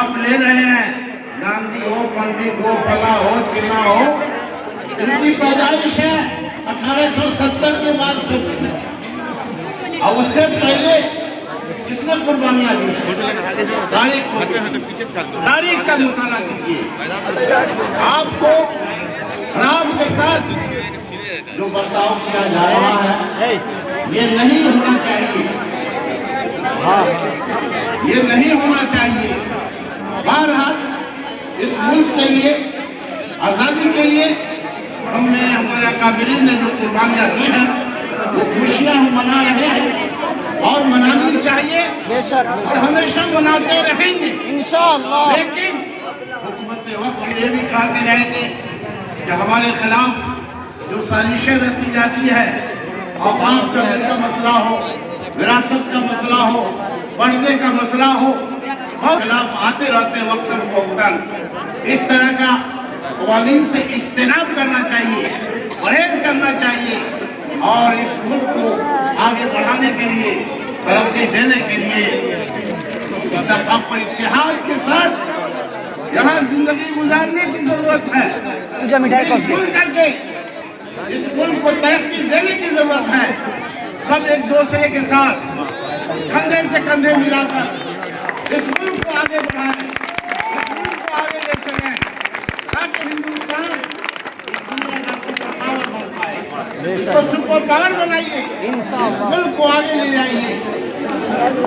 आप ले रहे हैं, गांधी हो, पंडित हो, फला हो, चिल्ला हो, इनकी पैदाइश है 1870 के बाद से, और उससे पहले किसने कुर्बानियां दी? तारीख का मुताला कीजिए। आपको राम के साथ जो बर्ताव किया जा रहा है ये नहीं होना चाहिए, ये नहीं होना चाहिए। बहरहाल इस मुल्क के लिए, आज़ादी के लिए हमने, हमारे अकाबिरीन ने जो कुर्बानियां दी हैं वो खुशियां हम मना रहे हैं और मनानी चाहिए और हमेशा मनाते रहेंगे इंशाअल्लाह। लेकिन हुकूमत वक्त ये भी कहते रहेंगे कि हमारे खिलाफ जो साजिशें रखी जाती है, औकाफ का बिल का मसला हो, विरासत का मसला हो, पर्दे का मसला हो, और खिलाफ आते रहते वक्त इस तरह का कवानीन से इज्तिनाब करना चाहिए, परहेज करना चाहिए और इस मुल्क को आगे बढ़ाने के लिए, तरक्की देने के लिए इत्तेहाद के साथ जहाँ जिंदगी गुजारने की जरूरत है, इस मुल्क को तरक्की देने की जरूरत है। सब एक दूसरे के साथ कंधे से कंधे मिलाकर इस मुल्क को आगे बढ़ाएं, इस मुल्क को आगे ले चलें ताकि हिंदुस्तान दुनिया का सुपर पावर बन पाए। इसको सुपर पावर बनाइए, इस मुल्क को आगे ले जाइए।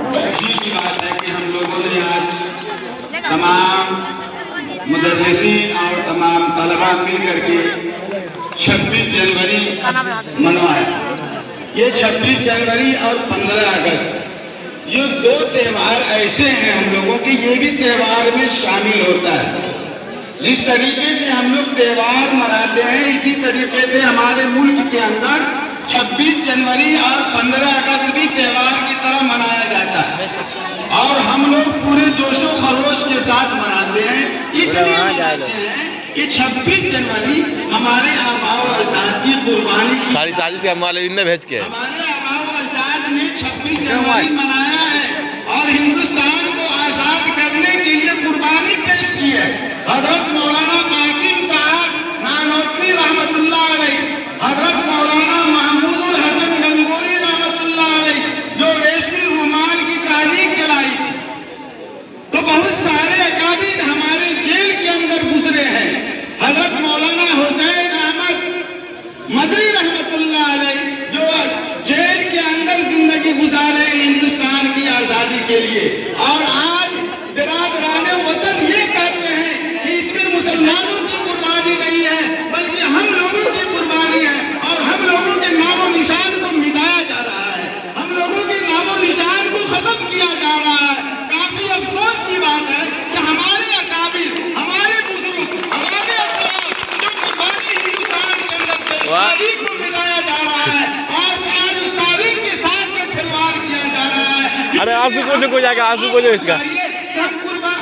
खुशी की बात है कि हम लोगों ने आज तमाम मुदर्रिसीन और तमाम तलबा मिल करके 26 जनवरी मनवाया। ये 26 जनवरी और 15 अगस्त ये दो त्यौहार ऐसे हैं हम लोगों के, ये भी त्यौहार में शामिल होता है। जिस तरीके से हम लोग त्यौहार मनाते हैं इसी तरीके से हमारे मुल्क के अंदर 26 जनवरी और 15 अगस्त भी त्यौहार की तरह मनाया जाता है और हम लोग पूरे जोशो खरोश के साथ मनाते हैं। इसलिए मनाते हैं कि 26 जनवरी हमारे आबाओ अजदाद की कुर्बानी की, सारी साजिद हमारे ने भेज के हमारे आबाओ अजदाद ने 26 जनवरी मनाया है और हिंदुस्तान को आजाद करने के लिए कुर्बानी पेश की है। हजरत मौलाना कासिम साहब नानोतवी रहमतुल्लाह अलैह, हजरत मौलाना महमूदुल हसन गंगोई रहमतुल्लाह अलैह जो रेशमी रुमाल की तारीख चलाई थी, तो बहुत सारे अकाबिर हमारे जेल के अंदर गुजरे हैं। हजरत मौलाना हुसैन अहमद मदरी रहमतुल्लाह अलैह जो जेल के अंदर जिंदगी गुजारे हिंदुस्तान की आजादी के लिए, और आज बिरादरान वतन ये कहते हैं कि इसमें मुसलमानों की कुर्बानी नहीं है बल्कि हम लोगों की कुर्बानी है और हम लोगों के नामो निशान को मिटाया जा रहा है, हम लोगों के नामो निशान को खत्म किया जा रहा है। काफी अफसोस की बात है कि हमारे अकाबिर, हमारे बुजुर्ग, हमारे अफसर जो कुर्बानी हिंदुस्तान के अंदर तारीख को मिटाया जा रहा है और आज उस तारीख के साथ जो खिलवाड़ किया जा रहा है। अरे आंसू को जाएगा, आंसू को इसका हम कुर्बान